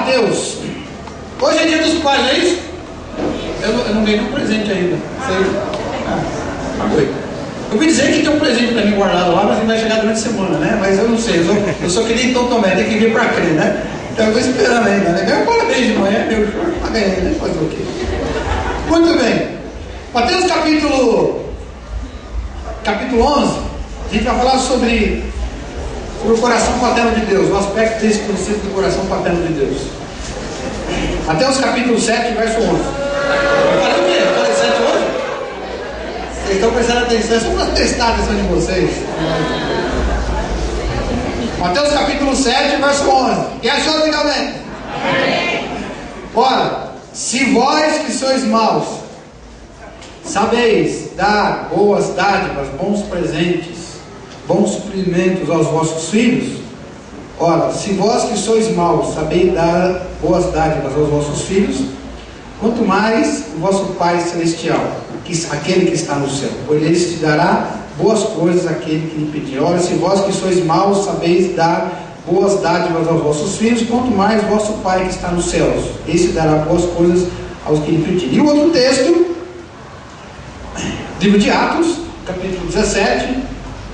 Mateus. Hoje é dia dos pais, não é isso? Eu não ganhei nenhum presente ainda. Foi. Eu ouvi dizer que tem um presente para mim guardado lá, mas ele vai chegar durante a semana, né? Mas eu não sei, eu só queria então Tomé, tem que vir para crer, né? Então eu estou esperando ainda, né? Ganhei um parabéns de manhã, meu choro, mas ganhei, né? Fazer o quê? Muito bem. Mateus capítulo 11, a gente vai falar sobre o coração paterno de Deus, o aspecto desse princípio do coração paterno de Deus. Mateus capítulo 7, verso 11. Eu falei o quê? Eu falei 7 hoje? Vocês estão prestando atenção, é só para testar a atenção de vocês. Mateus capítulo 7, verso 11. Quem achou legalmente? Ora, se vós que sois maus, sabeis dar boas dádivas, bons presentes, bons suprimentos aos vossos filhos, ora, se vós que sois maus, sabeis dar boas dádivas aos vossos filhos, quanto mais o vosso Pai Celestial, aquele que está no céu, pois ele te dará boas coisas àquele que lhe pedir. Ora, se vós que sois maus, sabeis dar boas dádivas aos vossos filhos, quanto mais vosso Pai que está nos céus, esse dará boas coisas aos que lhe pedirem. E o outro texto, livro de Atos, capítulo 17,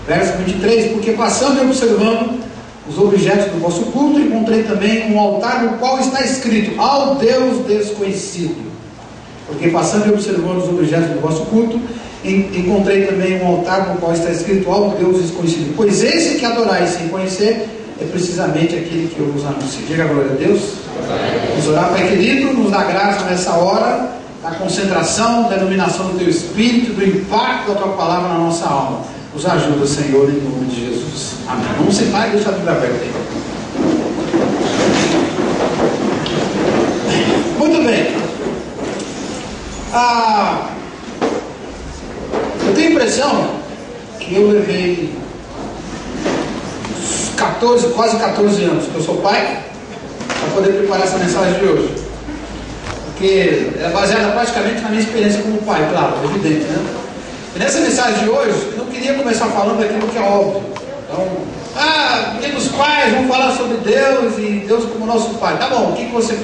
verso 23, porque passando e observando os objetos do vosso culto, encontrei também um altar no qual está escrito, ao Deus desconhecido. Porque passando e observando os objetos do vosso culto, encontrei também um altar no qual está escrito, ao Deus desconhecido. Pois esse que adorais sem conhecer, é precisamente aquele que eu vos anuncio. Diga a glória a Deus. Vamos orar. Pai querido, nos dá graça nessa hora, da concentração, da iluminação do Teu Espírito, do impacto da Tua Palavra na nossa alma. Nos ajuda, Senhor, em nome de Jesus. Amém. Vamos sentar e deixar a Bíblia aberta aí. Muito bem. Eu tenho a impressão que eu levei quase 14 anos, que eu sou pai, para poder preparar essa mensagem de hoje. Porque é baseada praticamente na minha experiência como pai, claro, evidente, né? E nessa mensagem de hoje, eu não queria começar falando daquilo que é óbvio. Então, dia dos pais, vamos falar sobre Deus e Deus como nosso pai. Tá bom, o que você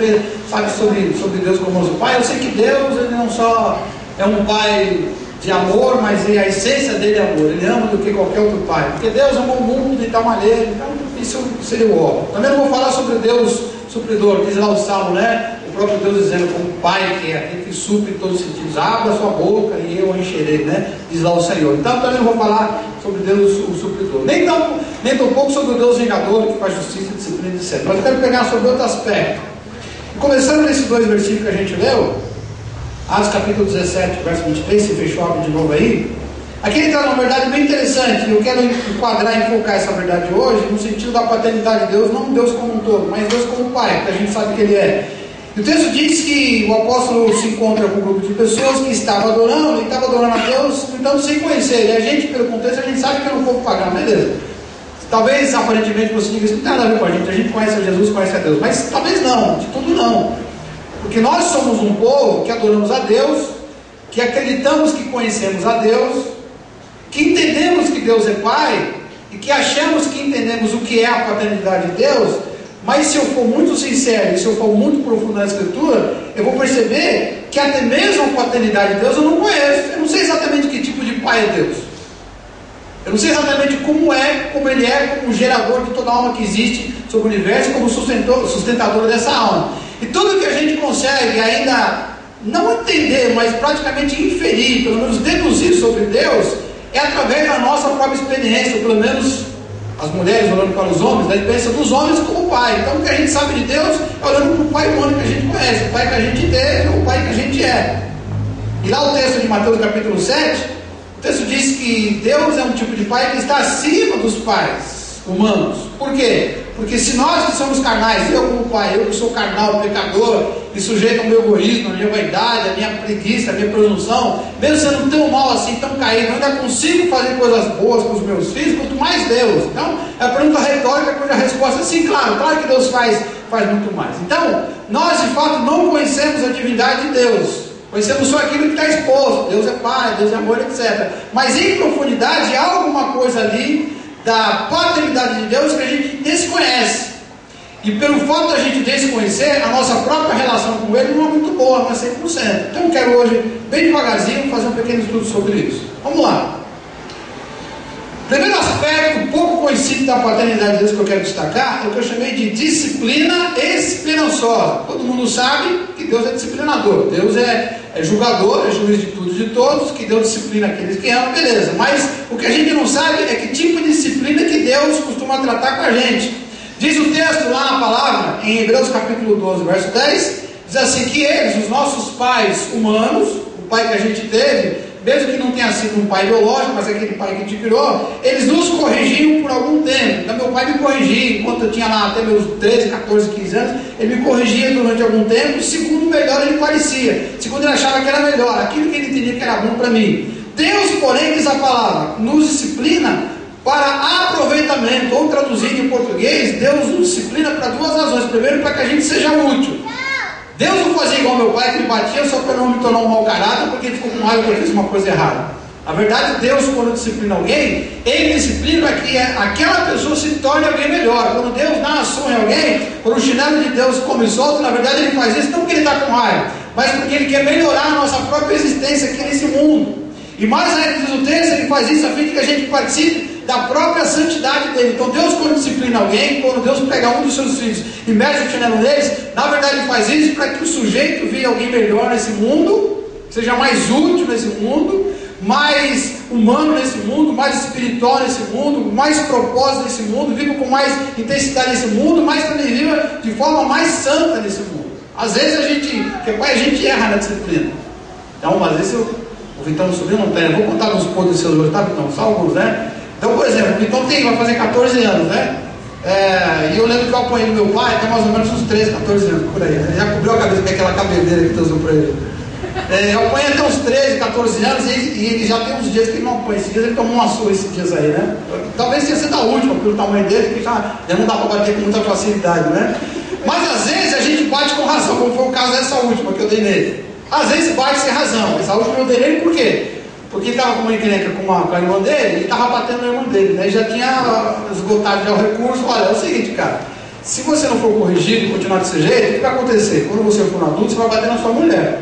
sabe sobre Deus como nosso pai? Eu sei que Deus, ele não só é um pai de amor, mas a essência dele é amor. Ele ama do que qualquer outro pai. Porque Deus amou o mundo de tal maneira. Então, isso seria o óbvio. Também não vou falar sobre Deus supridor. Diz lá o Salmo, né? O próprio Deus dizendo como pai, que é aquele que supre em todos os sentidos. Abra a sua boca e eu a encherei, né? Diz lá o Senhor. Então, também não vou falar sobre Deus o supridor. Nem tão pouco sobre o Deus vingador, que faz justiça, disciplina, etc. Mas eu quero pegar sobre outro aspecto. Começando nesses dois versículos que a gente leu, Atos capítulo 17, verso 23, se fechou a de novo aí. Aqui ele traz uma verdade bem interessante. Eu quero enquadrar e focar essa verdade hoje no sentido da paternidade de Deus, não Deus como um todo, mas Deus como Pai, que a gente sabe que Ele é. E o texto diz que o apóstolo se encontra com um grupo de pessoas que estavam adorando, e estava adorando a Deus, então sem conhecer. E a gente, pelo contexto, a gente sabe que era um povo pagão, beleza? Talvez, aparentemente, você diga assim, não tem nada a ver com a gente conhece a Jesus, conhece a Deus. Mas talvez não, de tudo não. Porque nós somos um povo que adoramos a Deus, que acreditamos que conhecemos a Deus, que entendemos que Deus é Pai, e que achamos que entendemos o que é a paternidade de Deus. Mas se eu for muito sincero, e se eu for muito profundo na Escritura, eu vou perceber que até mesmo a paternidade de Deus eu não conheço. Eu não sei exatamente que tipo de pai é Deus. Eu não sei exatamente como Ele é, como gerador de toda a alma que existe sobre o universo, como sustentador dessa alma. E tudo que a gente consegue ainda não entender, mas praticamente inferir, pelo menos deduzir sobre Deus, é através da nossa própria experiência, ou pelo menos as mulheres olhando para os homens, da experiência dos homens como pai. Então o que a gente sabe de Deus é olhando para o pai humano que a gente conhece, o pai que a gente teve, o pai que a gente é. E lá o texto de Mateus capítulo 7, o texto diz que Deus é um tipo de pai que está acima dos pais humanos. Por quê? Porque se nós que somos carnais, eu como pai, eu que sou carnal, pecador, e sujeito ao meu egoísmo, à minha vaidade, à minha preguiça, à minha presunção, mesmo sendo tão mal assim, tão caído, eu ainda consigo fazer coisas boas com os meus filhos, quanto mais Deus. Então, é a pergunta retórica, cuja resposta é sim, claro que Deus faz muito mais. Então, nós de fato não conhecemos a divindade de Deus. Conhecemos só aquilo que está exposto. Deus é Pai, Deus é amor, etc. Mas em profundidade há alguma coisa ali da paternidade de Deus que a gente desconhece. E pelo fato da gente desconhecer, a nossa própria relação com Ele não é muito boa, não é 100%. Então eu quero hoje, bem devagarzinho, fazer um pequeno estudo sobre isso. Vamos lá. Primeiro aspecto pouco conhecido da paternidade de Deus que eu quero destacar é o que eu chamei de disciplina esperançosa. Todo mundo sabe que Deus é disciplinador, Deus é julgador, é juiz de tudo e de todos, que Deus disciplina aqueles que amam, beleza. Mas o que a gente não sabe é que tipo de disciplina que Deus costuma tratar com a gente. Diz o texto lá na palavra, em Hebreus capítulo 12, verso 10, diz assim que eles, os nossos pais humanos, o pai que a gente teve, mesmo que não tenha sido um pai biológico, mas aquele pai que te criou, eles nos corrigiam por algum tempo. Então meu pai me corrigia, enquanto eu tinha lá até meus 13, 14, 15 anos, ele me corrigia durante algum tempo, segundo melhor ele parecia, segundo ele achava que era melhor, aquilo que ele entendia que era bom para mim. Deus, porém, diz a palavra, nos disciplina para aproveitamento, ou traduzido em português, Deus nos disciplina para duas razões. Primeiro, para que a gente seja útil. Deus não fazia igual meu pai, que me batia só para não me tornar um mau caráter, porque ele ficou com raiva que eu fiz uma coisa errada. Na verdade, Deus, quando disciplina alguém, Ele disciplina para que aquela pessoa se torne alguém melhor. Quando Deus dá uma surra em alguém, quando o chinelo de Deus come solto, na verdade Ele faz isso não porque Ele está com raiva, mas porque Ele quer melhorar a nossa própria existência aqui nesse mundo. E mais ainda diz o texto, Ele faz isso a fim de que a gente participe da própria santidade dele. Então Deus, quando disciplina alguém, quando Deus pega um dos seus filhos e mete o chinelo neles, na verdade Ele faz isso para que o sujeito vire alguém melhor nesse mundo, seja mais útil nesse mundo, mais humano nesse mundo, mais espiritual nesse mundo, mais propósito nesse mundo, viva com mais intensidade nesse mundo, mas também viva de forma mais santa nesse mundo. Às vezes a gente erra na disciplina. Então, às vezes o Vitão subiu, não tem, eu vou contar uns pontos seus hoje, tá, Vitão? Só alguns, né? Então, por exemplo, o Vitão vai fazer 14 anos, né? E eu lembro que eu apanhei do meu pai até mais ou menos uns 13, 14 anos, por aí, né? Já cobriu a cabeça com aquela cabeleira que tu usou pra ele. Eu apanhei até uns 13, 14 anos e ele já tem uns dias que ele não apanha. Esses dias ele tomou uma surra esses dias aí, né? Talvez tenha sido a última, pelo tamanho dele, que já não dá pra bater com muita facilidade, né? Mas às vezes a gente bate com razão, como foi o caso dessa última que eu dei nele. Às vezes bate sem razão. Essa última eu dei nele por quê? Porque ele estava com uma encrenca com a irmã dele, e estava batendo na irmã dele, né? Já tinha esgotado já o recurso. Olha, é o seguinte, cara, se você não for corrigido e continuar desse jeito, o que vai acontecer? Quando você for um adulto, você vai bater na sua mulher.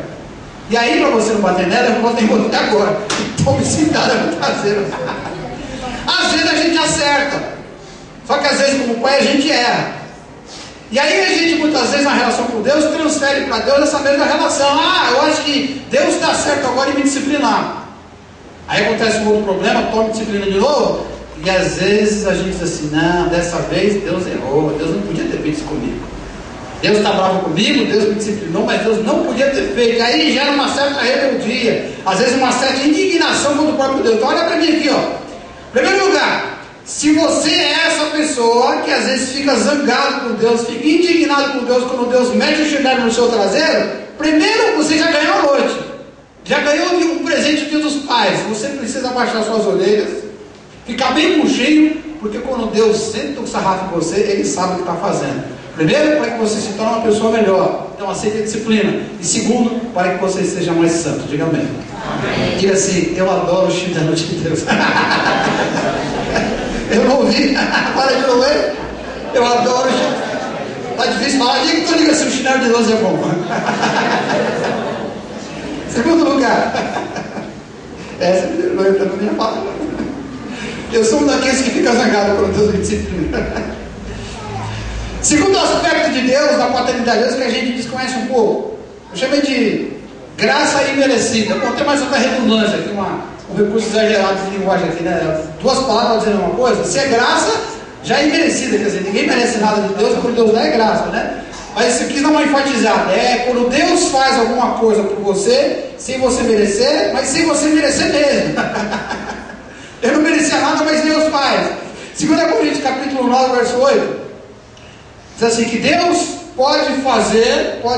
E aí, para você não bater nela, eu posso ter até agora. Então, me sintada no traseiro. Às vezes a gente acerta, só que às vezes, como pai, a gente erra. E aí a gente, muitas vezes, na relação com Deus, transfere para Deus essa mesma relação. Eu acho que Deus está certo agora em me disciplinar. Aí acontece um outro problema, toma disciplina de novo, e às vezes a gente diz assim, não, dessa vez Deus errou, Deus não podia ter feito isso comigo. Deus está bravo comigo, Deus me disciplinou, mas Deus não podia ter feito. Aí gera uma certa rebeldia, às vezes uma certa indignação contra o próprio Deus. Então olha para mim aqui, ó. Em primeiro lugar, se você é essa pessoa que às vezes fica zangado com Deus, fica indignado com Deus quando Deus mete o chinelo no seu traseiro, primeiro você já ganhou a noite. Já ganhou um presente do Dia dos Pais. Você precisa abaixar suas orelhas, ficar bem murchinho, porque quando Deus senta o sarrafo em você, Ele sabe o que está fazendo. Primeiro, para que você se torne uma pessoa melhor. Então, aceite a disciplina. E segundo, para que você seja mais santo. Diga amém. Amém. Diga assim, eu adoro o chinelo de Deus. Eu não ouvi. Para de ouvir. Eu adoro o chinelo. Está difícil falar. Diga assim, o chinelo de Deus é bom. Segundo lugar, essa vergonha está na minha fala. Eu sou um daqueles que fica zangado quando Deus me disciplina. Segundo aspecto de Deus, da paternidade de Deus, que a gente desconhece um pouco, eu chamei de graça imerecida. Bom, tem mais outra redundância aqui, um recurso exagerado de linguagem aqui, né? Duas palavras dizendo uma coisa. Se é graça, já é imerecida, quer dizer, ninguém merece nada de Deus, quando Deus dá é graça, né? Mas isso aqui não é enfatizado, é quando Deus faz alguma coisa por você, sem você merecer, mas sem você merecer mesmo. Eu não merecia nada, mas Deus faz. 2 Coríntios capítulo 9, verso 8, diz assim, que Deus pode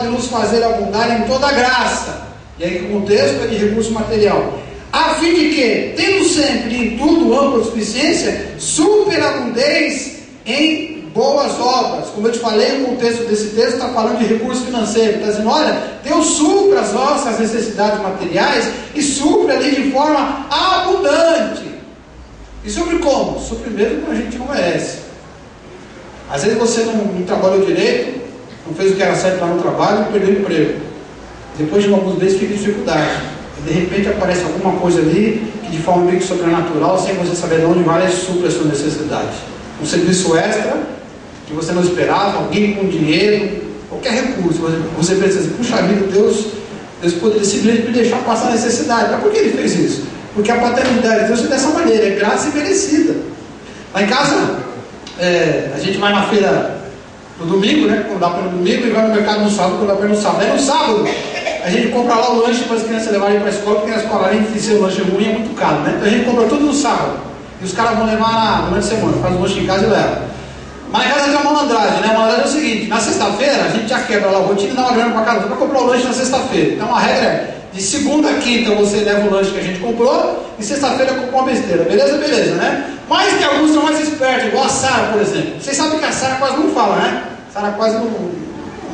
nos fazer abundar em toda graça, e aí o contexto é de recurso material, a fim de que, tendo sempre em tudo ampla suficiência, superabundez em boas obras. Como eu te falei, o contexto desse texto está falando de recurso financeiro. Está dizendo, olha, Deus supra as nossas necessidades materiais e supra ali de forma abundante. E supre como? Supre mesmo quando a gente não merece. Às vezes você não trabalhou direito, não fez o que era certo lá no trabalho e perdeu o emprego. Depois de alguns meses fica em dificuldade. E de repente aparece alguma coisa ali que de forma meio que sobrenatural, sem você saber de onde vai, ele supre a sua necessidade. Um serviço extra que você não esperava, alguém com dinheiro, qualquer recurso. Você pensa assim, puxa vida, Deus poderia simplesmente me deixar passar a necessidade. Mas por que ele fez isso? Porque a paternidade de Deus é dessa maneira, é graça e merecida. Lá em casa, a gente vai na feira no domingo, né? Quando dá para no domingo, e vai no mercado no sábado, quando dá para no sábado. Aí no sábado, a gente compra lá o lanche para as crianças levarem para a escola, porque na escola, além de ser um lanche ruim, é muito caro, né? Então a gente compra tudo no sábado. E os caras vão levar durante a semana, faz o lanche em casa e leva. Mas em casa tem uma malandragem, né? A malandragem é o seguinte: na sexta-feira, a gente já quebra lá a rotina e dá uma grana para casa para comprar o lanche na sexta-feira. Então a regra é: de segunda a quinta você leva o lanche que a gente comprou, e sexta-feira compra uma besteira. Beleza? Beleza, né? Mas tem alguns que são mais espertos, igual a Sara, por exemplo. Vocês sabem que a Sara quase não fala, né? A Sara quase não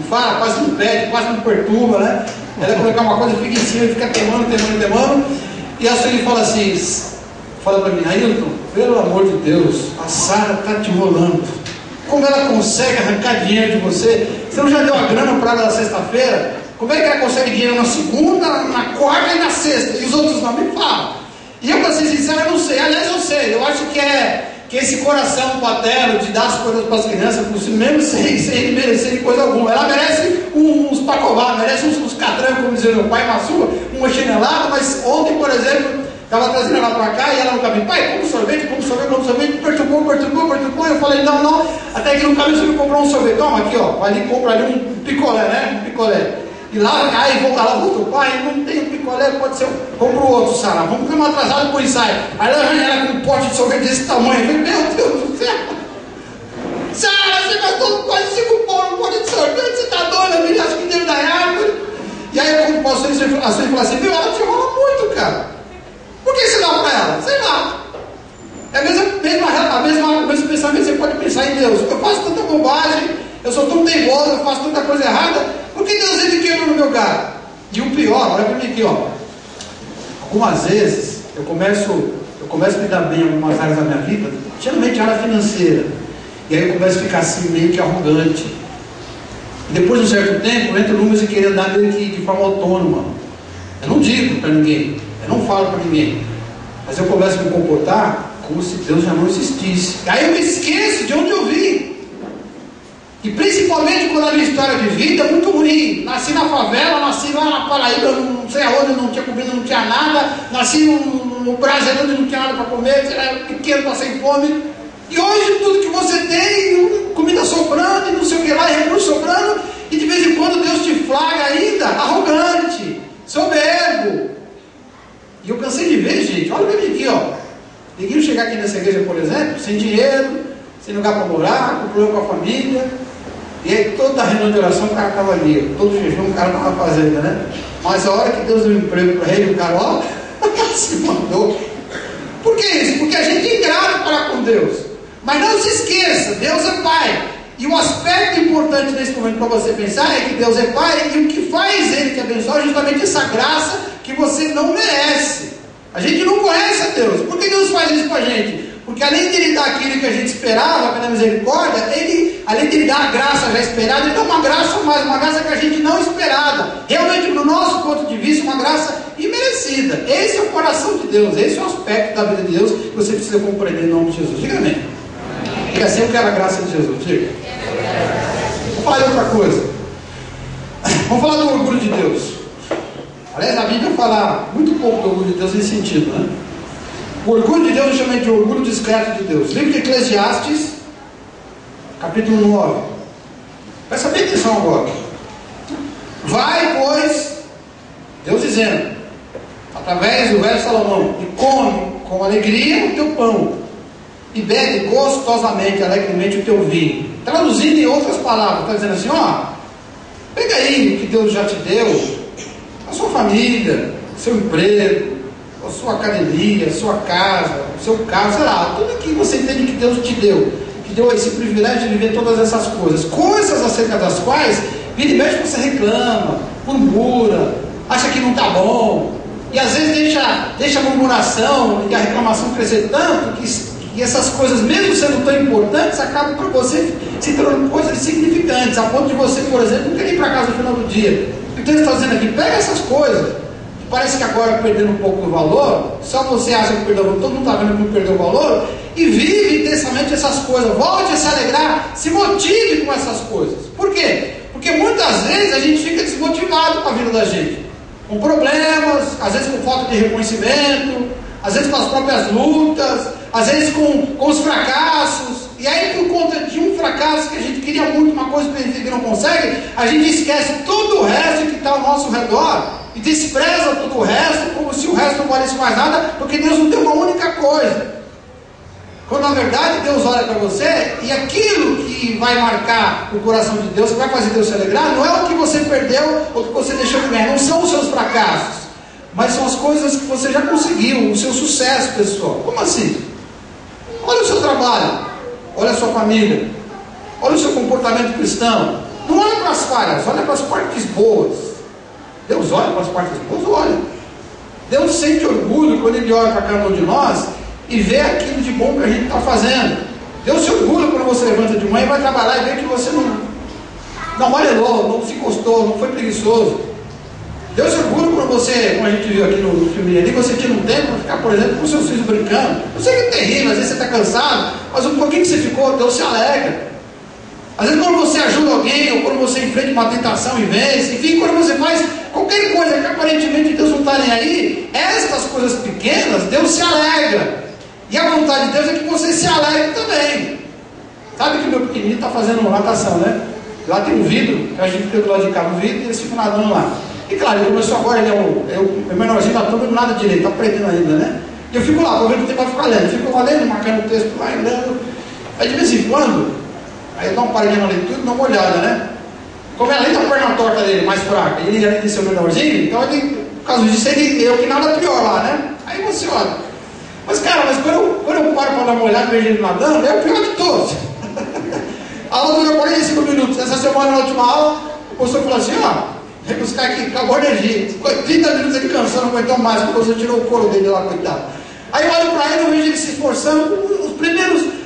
fala, quase não pede, quase não perturba, né? Ela colocar uma coisa, fica em cima e fica temando. E a Sueli fala assim, fala para mim: Ailton, pelo amor de Deus, a Sara está te enrolando. Como ela consegue arrancar dinheiro de você? Você não já deu a grana para ela na sexta-feira? Como é que ela consegue dinheiro na segunda, na quarta e na sexta? E os outros não me falam. E eu, para ser sincero, eu não sei. Aliás, eu sei. Eu acho que esse coração paterno de dar as coisas para as crianças, mesmo sem merecer coisa alguma. Ela merece uns pacová, merece uns catrancos, como dizia meu pai, uma sua, uma chinelada. Mas ontem, por exemplo, estava trazendo ela para cá e ela no caminho: pai, come sorvete, perturbou. Eu falei: não. Até que no caminho você me comprou um sorvete. Toma aqui, ó. Vai ali, compra ali um picolé, né? Um picolé. E lá, ela voltou: pai, não tem picolé, pode ser, compra o outro, Sara, vamos ficar atrasado para o ensaio. Aí ela com um pote de sorvete desse tamanho. Eu falei: meu Deus do céu, Sara, você gastou quase 5 pão num pote de sorvete, você está doida, menina, acho que deve dar árvore. E aí eu posso a Sueli fala assim: meu, ela te enrola muito, cara. Por que você dá para ela? Sei lá. É o mesmo pensamento. Você pode pensar em Deus: eu faço tanta bobagem, eu sou tão teimoso, eu faço tanta coisa errada, por que Deus ele quebra no meu galho? E o pior, olha para mim aqui, ó. Algumas vezes eu começo a me dar bem em algumas áreas da minha vida, geralmente a área financeira, e aí eu começo a ficar assim meio que arrogante. E depois de um certo tempo eu entro números e querer andar meio que de forma autônoma. Eu não digo para ninguém, eu não falo para ninguém, mas eu começo a me comportar como se Deus já não existisse. Aí eu me esqueço de onde eu vim. E principalmente quando a minha história de vida é muito ruim. Nasci na favela, nasci lá na Paraíba, não sei aonde, não tinha comida, não tinha nada. Nasci no Brasil, onde não tinha nada para comer, era pequeno, passei fome. E hoje tudo que você tem, comida sobrando, e não sei o que lá, recurso sobrando, e de vez em quando Deus te flagra ainda, arrogante, soberbo. E eu cansei de ver, gente, olha para mim aqui, ó. Ninguém chegar aqui nessa igreja, por exemplo, sem dinheiro, sem lugar para morar, com problema com a família. E aí toda a reunião de oração o cara estava ali, todo jejum o cara estava fazendo, né? Mas a hora que Deus deu um emprego para ele, o cara, ó, se mandou. Por que isso? Porque a gente é ingrato para com Deus. Mas não se esqueça, Deus é Pai. E o aspecto importante nesse momento para você pensar é que Deus é Pai, e o que faz Ele te abençoar é justamente essa graça que você não merece. A gente não conhece a Deus. Por que Deus faz isso com a gente? Porque além de Ele dar aquilo que a gente esperava pela misericórdia, Ele, além de Ele dar a graça já esperada, Ele dá uma graça a mais, uma graça que a gente não esperava. Realmente, no nosso ponto de vista, uma graça imerecida. Esse é o coração de Deus, esse é o aspecto da vida de Deus que você precisa compreender em nome de Jesus. Diga amém. Diga assim: eu quero a graça de Jesus. Diga. Vamos falar de outra coisa. Vamos falar do orgulho de Deus. Aliás, a Bíblia fala muito pouco do orgulho de Deus nesse sentido, né? O orgulho de Deus eu chamo de orgulho discreto de Deus. Livro de Eclesiastes, capítulo 9. Presta bem atenção agora. Vai, pois, Deus dizendo, através do velho Salomão, e come com alegria o teu pão, e bebe gostosamente, alegremente o teu vinho. Traduzindo em outras palavras, está dizendo assim: ó, pega aí o que Deus já te deu, a sua família, seu emprego, a sua academia, a sua casa, o seu carro, sei lá, tudo que você entende que Deus te deu, que deu esse privilégio de viver todas essas coisas acerca das quais, vira e mexe, você reclama, murmura, acha que não está bom, e às vezes deixa a murmuração e a reclamação crescer tanto que essas coisas, mesmo sendo tão importantes, acabam para você se tornando coisas insignificantes, a ponto de você, por exemplo, não querer ir para casa no final do dia. Então ele está dizendo aqui, pega essas coisas, que parece que agora perdendo um pouco do valor, só você acha que perdeu o valor, todo mundo está vendo que não perdeu o valor, e vive intensamente essas coisas, volte a se alegrar, se motive com essas coisas. Por quê? Porque muitas vezes a gente fica desmotivado com a vida da gente, com problemas, às vezes com falta de reconhecimento, às vezes com as próprias lutas, às vezes com os fracassos, e aí por conta de um fracasso que a gente queria muito, uma coisa que não consegue, a gente esquece todo o resto que está ao nosso redor, e despreza todo o resto, como se o resto não valesse mais nada, porque Deus não deu uma única coisa. Quando na verdade Deus olha para você, e aquilo que vai marcar o coração de Deus, que vai fazer Deus se alegrar, não é o que você perdeu ou o que você deixou de ganhar, não são os seus fracassos, mas são as coisas que você já conseguiu, o seu sucesso pessoal. Como assim? Olha o seu trabalho, olha a sua família, olha o seu comportamento cristão. Não olha para as falhas, olha para as partes boas. Deus olha para as partes boas, olha. Deus sente orgulho quando Ele olha para cada um de nós e vê aquilo de bom que a gente está fazendo. Deus se orgulha quando você levanta de manhã e vai trabalhar e vê que você não malhou, não se encostou, não foi preguiçoso. Deus se orgulha quando você, como a gente viu aqui no filme ali, você tira um tempo para ficar, por exemplo, com seus filhos brincando. Eu sei que é terrível, às vezes você está cansado, mas um pouquinho que você ficou, Deus se alegra. Às vezes quando você ajuda alguém, ou quando você enfrenta uma tentação e vence, enfim, quando você faz qualquer coisa que aparentemente Deus não está nem aí, essas coisas pequenas, Deus se alegra. E a vontade de Deus é que você se alegre também. Sabe que o meu pequenininho está fazendo natação, né? Lá tem um vidro, a gente fica do lado de cá no vidro e eles ficam nadando lá. E claro, ele começou agora, ele é o menorzinho, está todo nada direito, está aprendendo ainda, né? E eu fico lá, vou ver o tempo vai ficar lendo. Fico lá lendo, marcando o texto lá e lendo. Aí de vez em quando, aí eu dou uma paradinha na leitura e dou uma olhada, né? Como é além da perna torta dele, mais fraca, e ele além de ser o menorzinho, então ele, por causa disso, eu que nada pior lá, né? Aí você olha. Mas cara, quando eu paro para dar uma olhada e vejo ele nadando, é o pior de todos. A aula durou 45 minutos. Essa semana, na última aula, o professor falou assim, ó, vem buscar aqui, acabou a energia. Ficou 30 minutos ele cansando, não aguentou mais, porque você tirou o couro dele lá, coitado. Aí eu olho para ele, eu vejo ele se esforçando,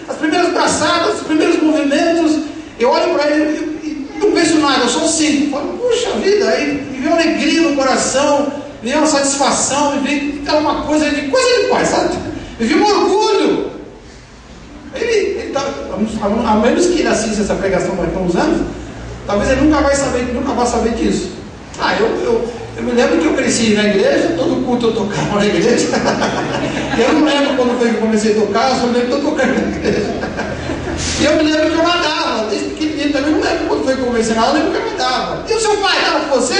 as primeiras braçadas, os primeiros movimentos, eu olho para ele e não penso nada, eu só sinto. Falo, puxa vida, aí me veio uma alegria no coração, me veio uma satisfação, me veio uma coisa de paz, sabe? Me veio um orgulho. Ele tá, a menos que ele assista essa pregação daqui a uns anos, talvez ele nunca vai saber disso. Eu me lembro que eu cresci na igreja, todo culto eu tocava na igreja. Eu não lembro quando foi que eu comecei a tocar, eu só lembro que eu tocava na igreja. E eu me lembro que eu nadava, desde pequenininho também, não lembro quando foi que eu comecei a nadar, eu lembro que eu nadava. E o seu pai estava com você?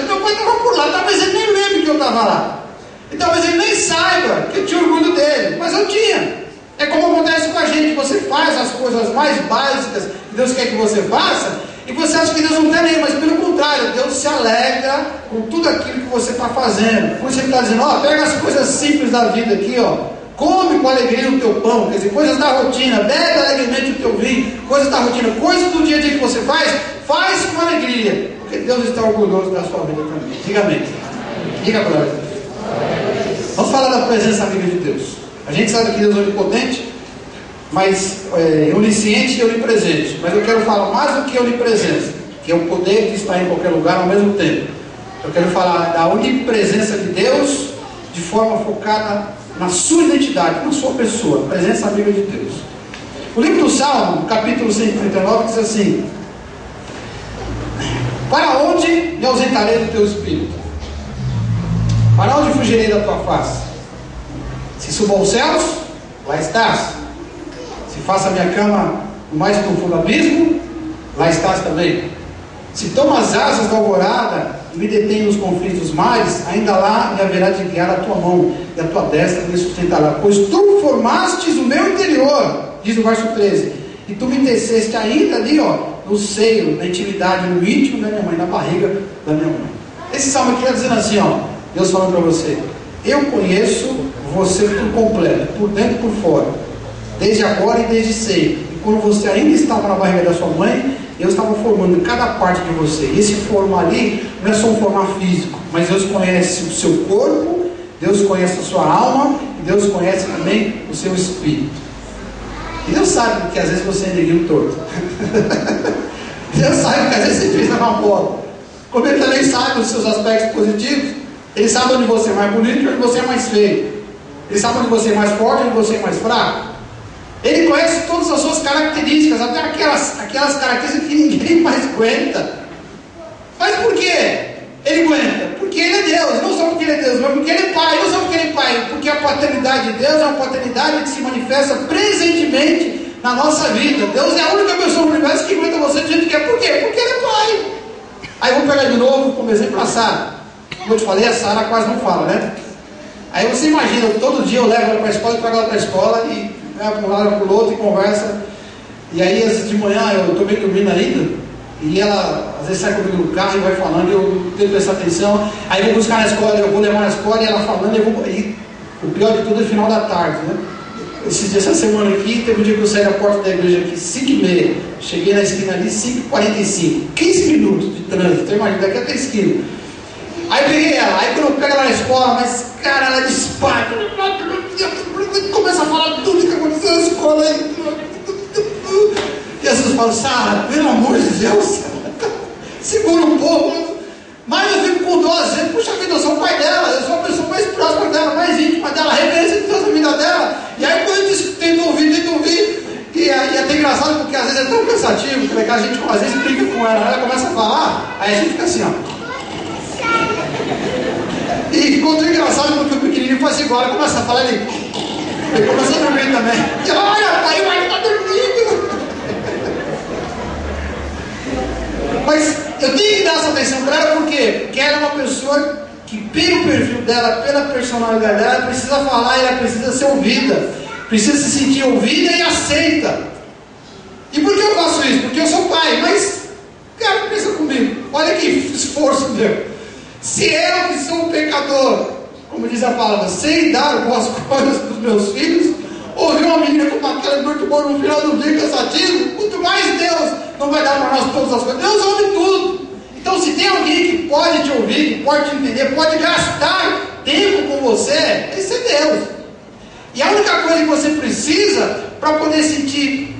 Meu pai estava por lá, talvez ele nem lembre que eu estava lá. E talvez ele nem saiba que eu tinha orgulho dele, mas eu tinha. É como acontece com a gente, você faz as coisas mais básicas que Deus quer que você faça, e você acha que Deus não tem nem, mas pelo contrário, Deus se alegra com tudo aquilo que você está fazendo. Por isso ele está dizendo, pega as coisas simples da vida aqui, come com alegria o teu pão, quer dizer, coisas da rotina, bebe alegremente o teu vinho, coisas da rotina, coisas do dia a dia que você faz com alegria, porque Deus está orgulhoso da sua vida também. Diga amém. Diga para Deus. Vamos falar da presença amiga de Deus. A gente sabe que Deus é onipotente, mas onisciente e onipresente. Mas eu quero falar mais do que onipresença, que é o poder que está em qualquer lugar ao mesmo tempo. Eu quero falar da onipresença de Deus de forma focada na sua identidade, na sua pessoa, presença amiga de Deus. O livro do Salmo, capítulo 139, diz assim: para onde me ausentarei do teu espírito? Para onde fugirei da tua face? Se subo aos céus, lá estás. Se faço a minha cama no mais profundo abismo, lá estás também. Se tomo as asas da alvorada e me detém nos confins dos mares, ainda lá me haverá de guiar a tua mão, e a tua destra me sustentará. Pois tu formastes o meu interior, diz o verso 13, e tu me teceste ainda ali, no seio, na intimidade, no íntimo da minha mãe, na barriga da minha mãe. Esse salmo aqui está dizendo assim, Deus falando para você: eu conheço você por completo, por dentro e por fora, desde agora e desde sempre. E quando você ainda estava na barriga da sua mãe, eu estava formando cada parte de você. E esse formar ali não é só um formar físico, mas Deus conhece o seu corpo, Deus conhece a sua alma, e Deus conhece também o seu espírito. E Deus sabe que às vezes você é neguinho torto. Deus sabe que às vezes você pisa na bola. Como Ele também sabe os seus aspectos positivos. Ele sabe onde você é mais bonito e onde você é mais feio. Ele sabe onde você é mais forte e onde você é mais fraco. Ele conhece todas as suas características, até aquelas características que ninguém mais aguenta. Mas por quê? Ele aguenta? Porque Ele é Deus, não só porque Ele é Deus, mas porque Ele é Pai, não só porque Ele é Pai, porque a paternidade de Deus é uma paternidade que se manifesta presentemente na nossa vida. Deus é a única pessoa no universo que aguenta você do jeito que é. Por quê? Porque Ele é Pai. Aí vamos pegar de novo como exemplo a Sara. Como eu te falei, a Sara quase não fala, né? Aí você imagina, todo dia eu levo ela para a escola e trago ela para a escola e vai para um lado para o outro e conversa. E aí de manhã eu estou bem dormindo ainda. E ela às vezes sai comigo no carro e vai falando, e eu tenho que prestar atenção. Aí eu vou buscar na escola, eu vou levar na escola e ela falando, e o pior de tudo é final da tarde, né? Essa semana aqui, teve um dia que eu saí da porta da igreja aqui, 5h30, cheguei na esquina ali, 5h45, 15 minutos de trânsito, então imagina, daqui até a esquina. Aí peguei ela, aí quando eu pego ela na escola, mas cara, ela dispara, começa a falar tudo que aconteceu na escola. E as pessoas falam, Sara, pelo amor de Deus, segura um pouco. Mas eu fico com dó, às vezes, puxa vida, eu sou o pai dela, eu sou a pessoa mais próxima dela, mais íntima dela, a referência de Deus na vida dela. E aí quando eu tento ouvir, e é até engraçado, porque às vezes é tão cansativo, que a gente às vezes brinca com ela começa a falar, aí a gente fica assim, ó. E ficou tão engraçado porque o pequenininho faz igual, ela começa a falar, ele começa a dormir também. E ela, olha, pai, o pai está dormindo. Mas eu tenho que dar essa atenção para ela, por quê? Porque ela é uma pessoa que, pelo perfil dela, pela personalidade dela, ela precisa falar e ela precisa ser ouvida, precisa se sentir ouvida e aceita. E por que eu faço isso? Porque eu sou pai, mas, cara, pensa comigo, olha que esforço meu. Se eu que sou um pecador, como diz a palavra, sei dar boas coisas para os meus filhos, ouvir uma menina com uma cara muito boa no final do dia cansativo, muito mais Deus não vai dar para nós todas as coisas. Deus ouve tudo. Então se tem alguém que pode te ouvir, que pode te entender, pode gastar tempo com você, esse é Deus. E a única coisa que você precisa para poder sentir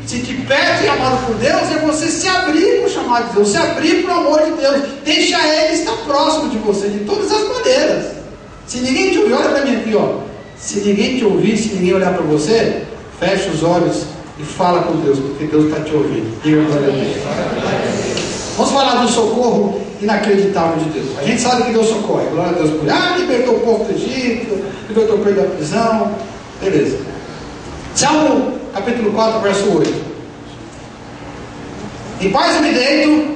perto e amado por Deus é você se abrir para o chamado de Deus, se abrir para o amor de Deus, deixar Ele estar próximo de você de todas as maneiras. Se ninguém te ouvir, olha para mim aqui, ó. Se ninguém te ouvir, se ninguém olhar para você, fecha os olhos e fala com Deus, porque Deus está te ouvindo. Diga glória a Deus. Vamos falar do socorro inacreditável de Deus. A gente sabe que Deus socorre. Glória a Deus por libertou o povo do Egito, libertou o povo da prisão. Beleza. Salmo capítulo 4, verso 8. Em paz eu me deito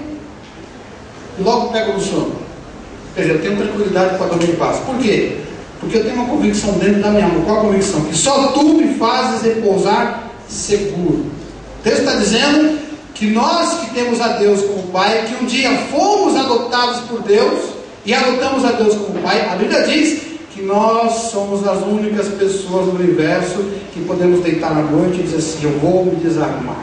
e logo pego no sono. Quer dizer, eu tenho tranquilidade para dormir em paz. Por quê? Porque eu tenho uma convicção dentro da minha alma. Qual a convicção? Que só tu me fazes repousar seguro. O texto está dizendo que nós que temos a Deus como Pai, que um dia fomos adotados por Deus e adotamos a Deus como Pai, a Bíblia diz que nós somos as únicas pessoas no universo que podemos deitar na noite e dizer assim, eu vou me desarmar.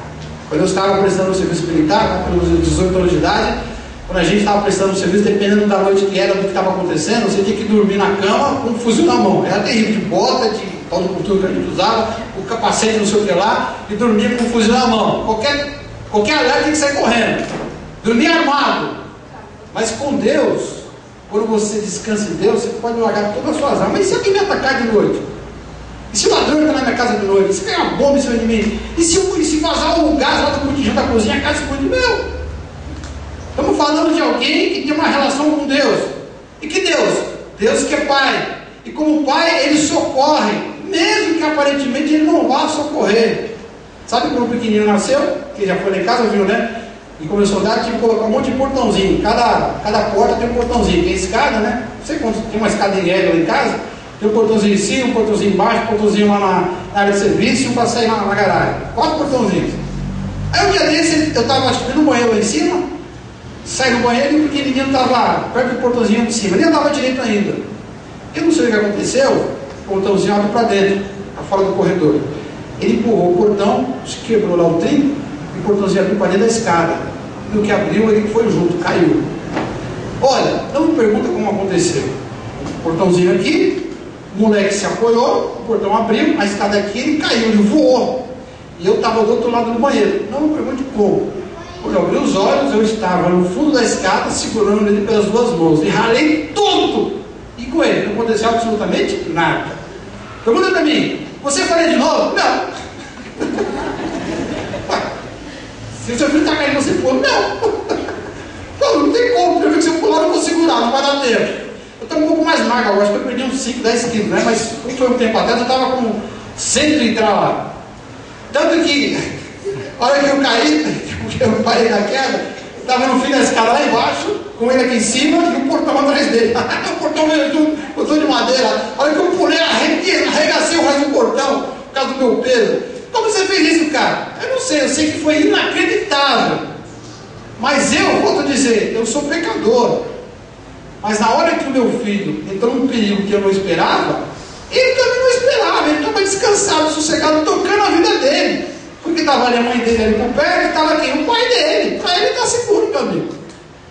Quando eu estava prestando o serviço militar, pelos 18 anos de idade, quando a gente estava prestando o serviço, dependendo da noite que era, do que estava acontecendo, você tinha que dormir na cama com um fuzil na mão. Era terrível, de bota, de tal de cultura que a gente usava, o capacete, não sei o que lá, e dormia com um fuzil na mão. Qualquer alerta tinha que sair correndo. Dormia armado. Mas com Deus, quando você descansa em Deus, você pode largar todas as suas armas. Mas e se alguém me atacar de noite? E se o ladrão entrar na minha casa de noite? E se cair uma bomba em cima de mim? E se vazar o gás lá do botijão da cozinha, a casa explode? Meu! Estamos falando de alguém que tem uma relação com Deus. E que Deus? Deus que é Pai. E como Pai, Ele socorre. Mesmo que aparentemente Ele não vá socorrer. Sabe quando o pequenino nasceu? Que já foi lá em casa, viu, né? E começou a dar, tinha que colocar um monte de portãozinho. Cada porta tem um portãozinho. Tem escada, né? Não sei quantos, tem uma escada em régua lá em casa. Tem um portãozinho em cima, um portãozinho embaixo, um portãozinho lá na área de serviço e um para sair na garagem. 4 portãozinhos. Aí um dia desse, eu estava no banheiro lá em cima, saí do banheiro e o pequenininho estava perto do portãozinho de cima. Nem andava direito ainda. Eu não sei o que aconteceu, o portãozinho abre para dentro, para fora do corredor. Ele empurrou o portão, quebrou lá o trinco, e o portãozinho abriu para dentro da escada. E o que abriu, ele foi junto, caiu. Olha, não me pergunta como aconteceu. O portãozinho aqui, o moleque se apoiou, o portão abriu, a escada aqui, ele caiu, ele voou. e eu estava do outro lado do banheiro. Não me pergunte como. Quando eu abri os olhos, eu estava no fundo da escada, segurando ele pelas duas mãos, e ralei todo, e com ele não aconteceu absolutamente nada. Pergunta para mim, você faria de novo? Não. Se o seu filho está caindo, você pula? Não, não tem como, porque se eu pular, eu não vou segurar, não vai dar tempo. Eu estou um pouco mais magro, eu acho que eu perdi uns 5, 10 quilos, né? Mas como foi um tempo atrás, eu estava com 100 entrar lá. Tanto que, a hora que eu caí, porque eu parei na queda, estava no fim da escada lá embaixo, com ele aqui em cima e o portão atrás dele. O portão veio tudo de madeira. A hora que eu pulei, arregacei o resto do portão, por causa do meu peso. Como você fez isso, cara? Eu não sei, eu sei que foi inacreditável. Mas eu, volto a dizer, eu sou pecador. Mas na hora que o meu filho entrou num perigo que eu não esperava, ele também não esperava, ele estava descansado, sossegado, tocando a vida dele. Porque estava ali a mãe dele ali por perto, e estava aqui o pai dele. Para ele está seguro, meu amigo.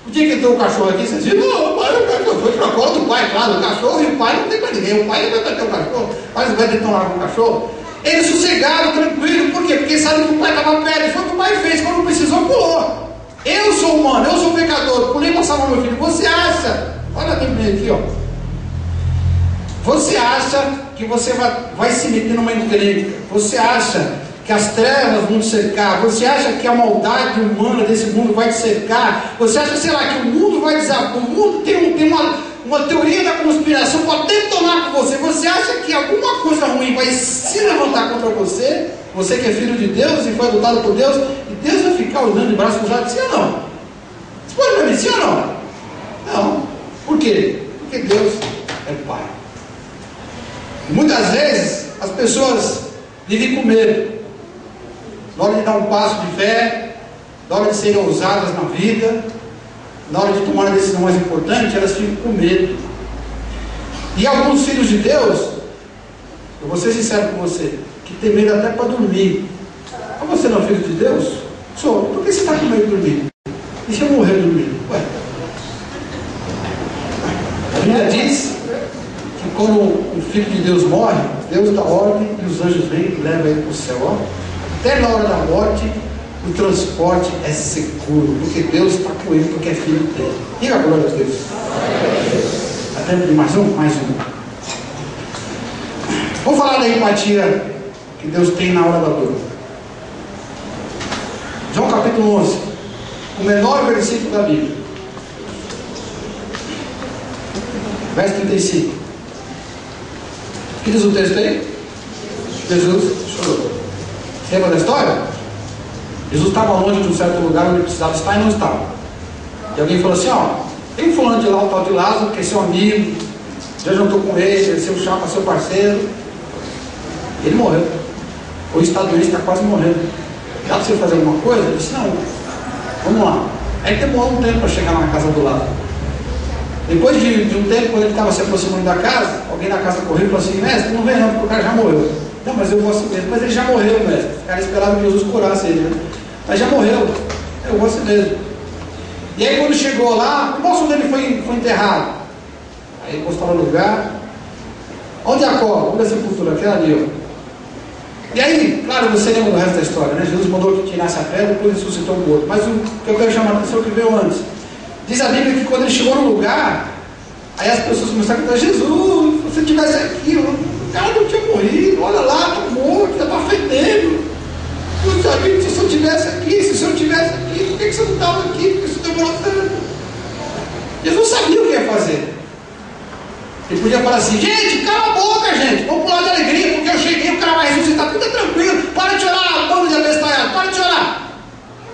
O dia que entrou o cachorro aqui, você disse, não, o pai, o cachorro foi para a cola do pai, claro, o cachorro e o pai não tem para ninguém. O pai vai bater o cachorro, mas não vai detonar com o cachorro. Ele sossegado, tranquilo, por quê? Porque sabe que o pai estava perto, foi o que o pai fez, quando precisou, pulou. Eu sou humano, eu sou pecador, pulei para salvar meu filho. Você acha, olha bem aqui, ó. Você acha que você vai se meter numa encrenca? Você acha que as trevas vão te cercar? Você acha que a maldade humana desse mundo vai te cercar? Você acha, sei lá, que o mundo vai desabar? O mundo tem uma teoria da conspiração para detonar com você. Você acha que alguma coisa ruim vai se levantar contra você? Você que é filho de Deus e foi adotado por Deus, e Deus vai ficar olhando de braço cruzado, sim ou não? Você pode para mim, sim ou não? Não. Por quê? Porque Deus é Pai. Muitas vezes as pessoas vivem com medo. Na hora de dar um passo de fé, na hora de serem ousadas na vida, na hora de tomar uma decisão mais importante, elas ficam com medo. E alguns filhos de Deus, eu vou ser sincero com você, que tem medo até para dormir. Mas você não é filho de Deus? Sou. Por que você está com medo de dormir? E se eu morrer dormindo? Ué. A Bíblia diz que quando o filho de Deus morre, Deus dá ordem e os anjos vêm e levam ele para o céu. Ó. Até na hora da morte, o transporte é seguro, porque Deus está com ele, porque é filho dele. Diga a glória a Deus. Até mais um? Mais um. Vamos falar da empatia que Deus tem na hora da dor. João capítulo 11, o menor versículo da Bíblia. Verso 35. O que diz o texto aí? Jesus chorou. Você lembra da história? Jesus estava longe de um certo lugar onde ele precisava estar e não estava. E alguém falou assim, ó, tem um fulano de lá, o tal de Lázaro, que é seu amigo, já jantou com ele é seu chapa, seu parceiro. Ele morreu. Ou está doente, está quase morrendo. Dá para você fazer alguma coisa? Ele disse, não, vamos lá. Aí demorou um tempo para chegar na casa do Lázaro. Depois de um tempo, quando ele estava se aproximando da casa, alguém na casa correu e falou assim, mestre, não vem não, porque o cara já morreu. Não, mas eu vou assim mesmo. Mas ele já morreu, mestre. O cara esperava que Jesus curasse ele, né? Mas já morreu. Eu vou assim mesmo. E aí quando chegou lá, o moço dele foi enterrado. Aí ele mostrou no lugar. Onde é a cova? Onde é a sepultura? Aquela ali, ó. E aí, claro, você lembra do resto da história, né? Jesus mandou que tirasse a pedra, depois ressuscitou o corpo. Mas o que eu quero chamar a atenção é o que veio antes. Diz a Bíblia que quando ele chegou no lugar, aí as pessoas começaram a gritar, Jesus, se você estivesse aqui, o cara não tinha morrido, olha lá, está morto, já está fedendo. Puxa vida, se o senhor estivesse aqui, se o senhor estivesse aqui, por que você não estava aqui? Por que isso demorou tanto? Jesus sabia o que ia fazer. Ele podia falar assim, gente, cala a boca, gente, vamos pular de alegria, porque eu cheguei, o cara vai ressuscitar, fica tranquilo, para de chorar, bando de abestalhado, para de chorar.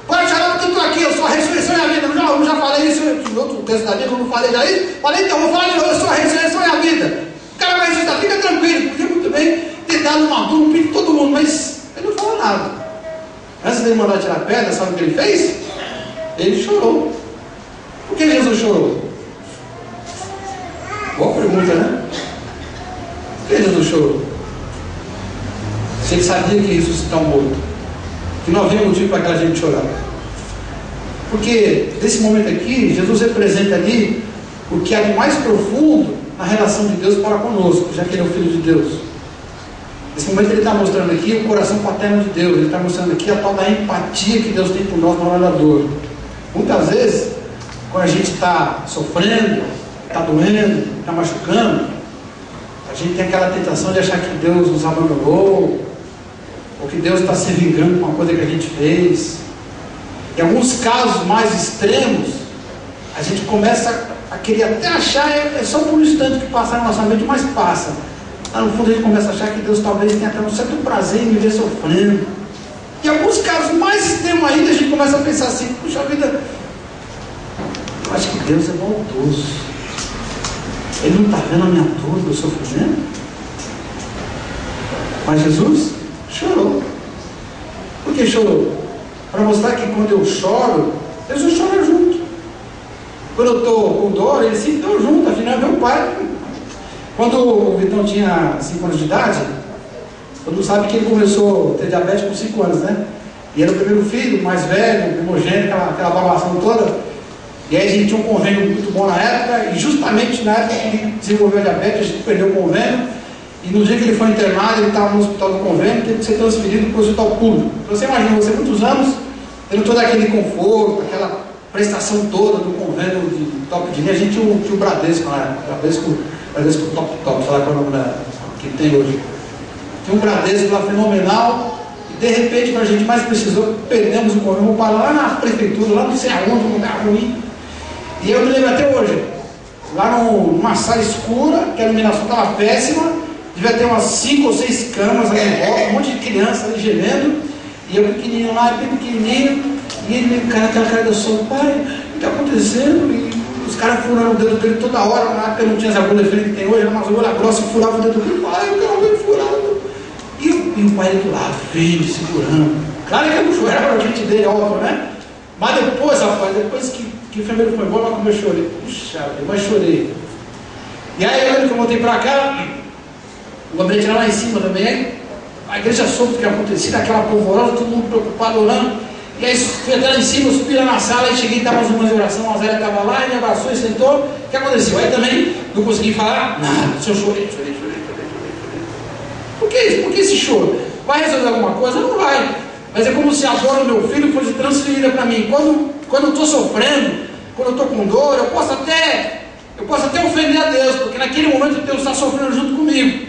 Para de chorar porque eu estou aqui, eu sou a ressurreição e a vida. Eu já falei isso no outro texto da Bíblia, eu não falei já isso. Falei, então, vou falar de novo, eu sou a ressurreição e a vida. O cara vai ressuscitar, fica tranquilo. Podia muito bem ter dado uma dor no peito de todo mundo, mas ele não falou nada. Antes dele mandar tirar a pedra, sabe o que ele fez? Ele chorou. Por que Jesus chorou? Boa pergunta, né? Por que Jesus chorou? Se ele sabia que ia ressuscitar um morto, que não havia motivo para aquela gente chorar. Porque nesse momento aqui, Jesus representa ali o que há de mais profundo na relação de Deus para conosco, já que Ele é o Filho de Deus. Nesse momento ele está mostrando aqui o coração paterno de Deus. Ele está mostrando aqui a tal da empatia que Deus tem por nós na hora da dor. Muitas vezes, quando a gente está sofrendo, está doendo, está machucando, a gente tem aquela tentação de achar que Deus nos abandonou, ou que Deus está se vingando com uma coisa que a gente fez. Em alguns casos mais extremos, a gente começa a querer até achar, é só por um instante que passa na nossa mente, mas passa. Lá no fundo a gente começa a achar que Deus talvez tenha até um certo prazer em me ver sofrendo. Em alguns casos mais extremos ainda, a gente começa a pensar assim: puxa vida, eu acho que Deus é bondoso. Ele não está vendo a minha dor, meu sofrimento? Mas Jesus chorou. Por que chorou? Para mostrar que quando eu choro, Jesus chora junto. Quando eu estou com dor, ele se deu junto, afinal é meu pai. Quando o Vitão tinha 5 anos de idade, todo mundo sabe que ele começou a ter diabetes com 5 anos, né? E era o primeiro filho, mais velho, primogênito, aquela babação toda. E aí a gente tinha um convênio muito bom na época, e justamente na época que ele desenvolveu a diabetes, a gente perdeu o convênio, e no dia que ele foi internado, ele estava no hospital do convênio, teve que ser transferido para o hospital público. Então você imagina, você muitos anos, tendo todo aquele conforto, aquela prestação toda do convênio de top de linha. A gente tinha o Bradesco na época, Bradesco top, sei lá qual é o nome que tem hoje. Tinha um Bradesco lá fenomenal, e de repente, quando a gente mais precisou, perdemos o convênio, vamos parar lá na prefeitura, lá não sei aonde, um lugar ruim. E eu me lembro até hoje, lá numa sala escura, que a iluminação estava péssima, devia ter umas 5 ou 6 camas ali em volta, um monte de criança ali gemendo, e eu pequenininho lá, bem pequenininho, e ele me encara aquela cara de sono: pai, o que está acontecendo? E os caras furando o dedo dele toda hora, na época não tinha essa agulha que tem hoje, era uma agulha grossa e furava o dedo dele: pai, eu quero ver furado. E o pai do lado, firme, segurando. Claro que eu não chorava a gente dele, óbvio, né? Mas depois, rapaz, depois que o enfermeiro foi embora, como eu chorei. Puxa, mas chorei. E aí eu lembro que eu voltei pra cá, o ambiente lá em cima também, a igreja soube o que acontecia, aquela polvorosa, todo mundo preocupado, orando. E aí fui até lá em cima, eu subi lá na sala, e cheguei, estava umas orações, a Zélia estava lá, e me abraçou e sentou. O que aconteceu? Aí também não consegui falar nada, eu chorei. Por que isso? Por que esse choro? Vai resolver alguma coisa? Não vai. Mas é como se a dor do meu filho fosse transferida para mim. Quando eu estou sofrendo, quando eu estou com dor, eu posso até ofender a Deus, porque naquele momento Deus está sofrendo junto comigo.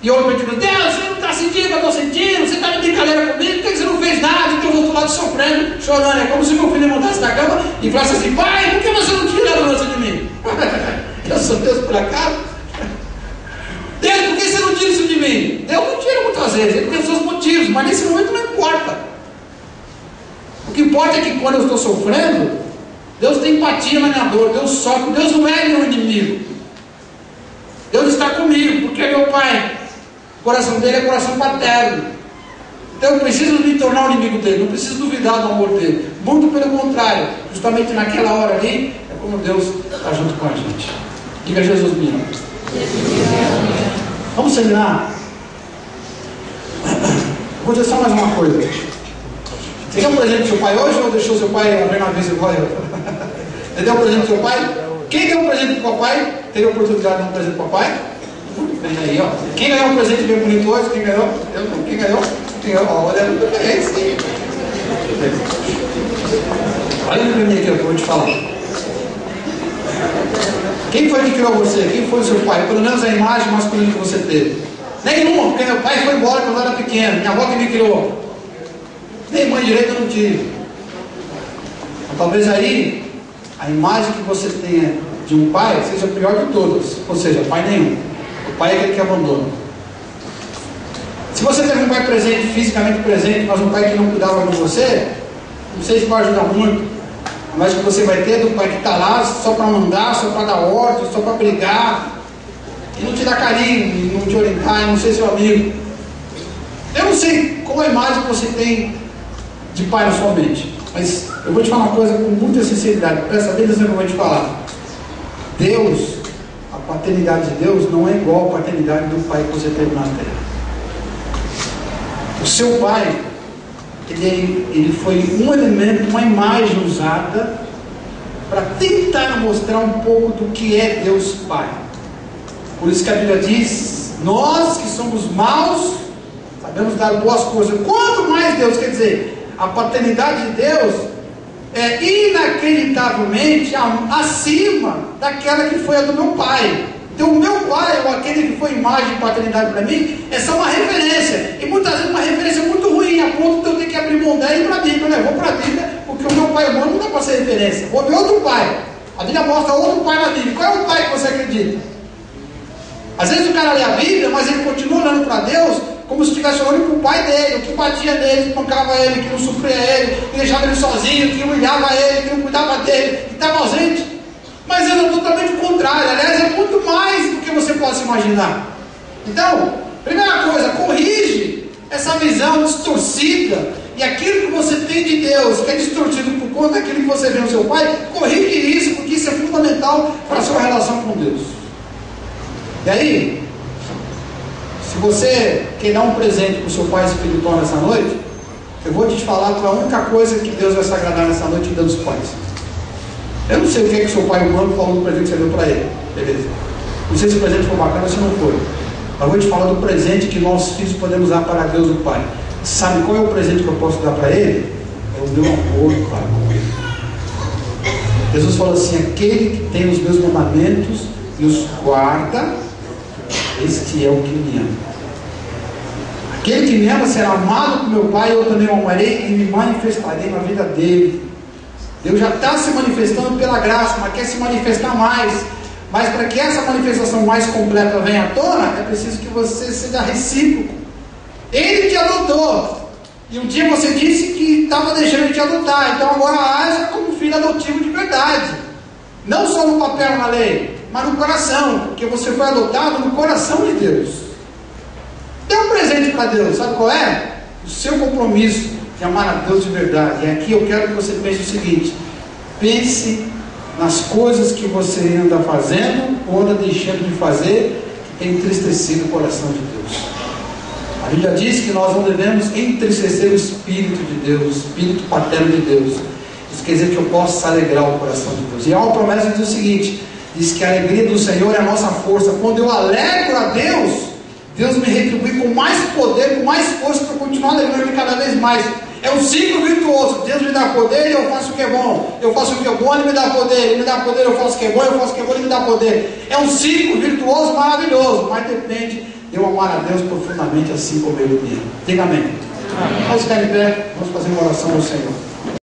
E eu digo: Deus, você não está sentindo o que eu estou sentindo? Você está de brincadeira comigo? Por que você não fez nada? Então eu do outro lado sofrendo, chorando. É como se meu filho levantasse da cama e falasse assim: pai, por que você não tira a lembrança de mim? Eu sou Deus por acaso? Deus, por que você não tira isso de mim? Deus não tira muitas vezes, ele tem os seus motivos, mas nesse momento não importa. O que importa é que quando eu estou sofrendo, Deus tem empatia na minha dor, Deus sofre, Deus não é meu inimigo. Deus está comigo, porque é meu pai. O coração dele é coração paterno. Então eu preciso me tornar o inimigo dele, não preciso duvidar do amor dele. Muito pelo contrário, justamente naquela hora ali, é como Deus está junto com a gente. Diga: Jesus me ama. Vamos terminar. Vou dizer só mais uma coisa. Você deu um presente pro seu pai hoje ou deixou seu pai a ver na vez igual eu? Você deu um presente pro seu pai? Quem deu um presente pro papai? Teve a oportunidade de dar um presente pro papai? Vem aí, ó. Quem ganhou um presente bem bonito hoje? Quem ganhou? Eu não. Quem ganhou? Quem ganhou? Olha, eu ganhei sim. Olha pra mim aqui, eu vou te falar. Quem foi que criou você? Quem foi o seu pai? Pelo menos a imagem masculina que você teve. Nenhuma, porque meu pai foi embora quando eu era pequeno. Minha avó que me criou. Nem mãe direita eu não tive. Então, talvez aí a imagem que você tenha de um pai seja a pior de todas. Ou seja, pai nenhum. O pai é aquele que abandona. Se você teve um pai presente, fisicamente presente, mas um pai que não cuidava de você, não sei se vai ajudar muito. Mas que você vai ter do pai que está lá só para mandar, só para dar ordem, só para brigar, e não te dar carinho, e não te orientar, e não ser seu amigo. Eu não sei qual a imagem que você tem de pai na sua mente, mas eu vou te falar uma coisa com muita sinceridade, presta bem atenção que eu vou te falar. Deus, a paternidade de Deus não é igual à paternidade do pai que você teve na terra. O seu pai, ele foi um elemento, uma imagem usada para tentar mostrar um pouco do que é Deus Pai. Por isso que a Bíblia diz: nós que somos maus, devemos dar boas coisas. Quanto mais Deus, quer dizer, a paternidade de Deus é inacreditavelmente acima daquela que foi a do meu pai. Então o meu pai, ou aquele que foi imagem de paternidade para mim, é só uma referência, e muitas vezes uma referência muito ruim, a ponto de eu ter que abrir mão dela e ir para a Bíblia, né? Vou para a Bíblia, porque o meu pai humano não dá para ser referência, vou ver outro pai. A Bíblia mostra outro pai na Bíblia. Qual é o pai que você acredita? Às vezes o cara lê a Bíblia, mas ele continua olhando para Deus como se estivesse olhando para o pai dele, o que batia nele, que pancava ele, que não supria ele, que deixava ele sozinho, que humilhava ele, que não cuidava dele, que estava ausente. Mas é totalmente o contrário. Aliás, é muito mais do que você possa imaginar. Então, primeira coisa, corrige essa visão distorcida, e aquilo que você tem de Deus, que é distorcido por conta daquilo que você vê no seu pai, corrige isso, porque isso é fundamental para a sua relação com Deus. E aí, se você quer dar um presente para o seu pai espiritual nessa noite, eu vou te falar que a única coisa que Deus vai se agradar nessa noite é Deus dos pais. Eu não sei o que é que o seu pai humano falou do presente que você deu para ele, beleza? Não sei se o presente foi bacana ou se não foi, mas eu vou te falar do presente que nós filhos podemos dar para Deus o Pai. Sabe qual é o presente que eu posso dar para ele? É o meu amor para com ele. Jesus falou assim: aquele que tem os meus mandamentos e os guarda, este é o que me ama. Aquele que me ama será amado por meu Pai, eu também o amarei e me manifestarei na vida dele. Deus já está se manifestando pela graça, mas quer se manifestar mais. Mas para que essa manifestação mais completa venha à tona, é preciso que você seja recíproco. Ele te adotou, e um dia você disse que estava deixando de te adotar, então agora haja como filho adotivo de verdade, não só no papel, na lei, mas no coração, porque você foi adotado no coração de Deus. Dê um presente para Deus, sabe qual é? O seu compromisso de amar a Deus de verdade. E aqui eu quero que você pense o seguinte: pense nas coisas que você anda fazendo ou anda deixando de fazer, que tem entristecido o coração de Deus. A Bíblia diz que nós não devemos entristecer o Espírito de Deus, o Espírito paterno de Deus. Isso quer dizer que eu posso alegrar o coração de Deus. E há uma promessa que diz o seguinte: diz que a alegria do Senhor é a nossa força. Quando eu alegro a Deus, Deus me retribui com mais poder, com mais força, para continuar alegrando Ele cada vez mais. É um ciclo virtuoso. Deus me dá poder e eu faço o que é bom. Eu faço o que é bom, Ele me dá poder. Ele me dá poder, eu faço o que é bom. Eu faço o que é bom, Ele me dá poder. É um ciclo virtuoso maravilhoso, mas depende de eu amar a Deus profundamente, assim como Ele me ama. Diga amém. Vamos ficar em pé, vamos fazer uma oração ao Senhor.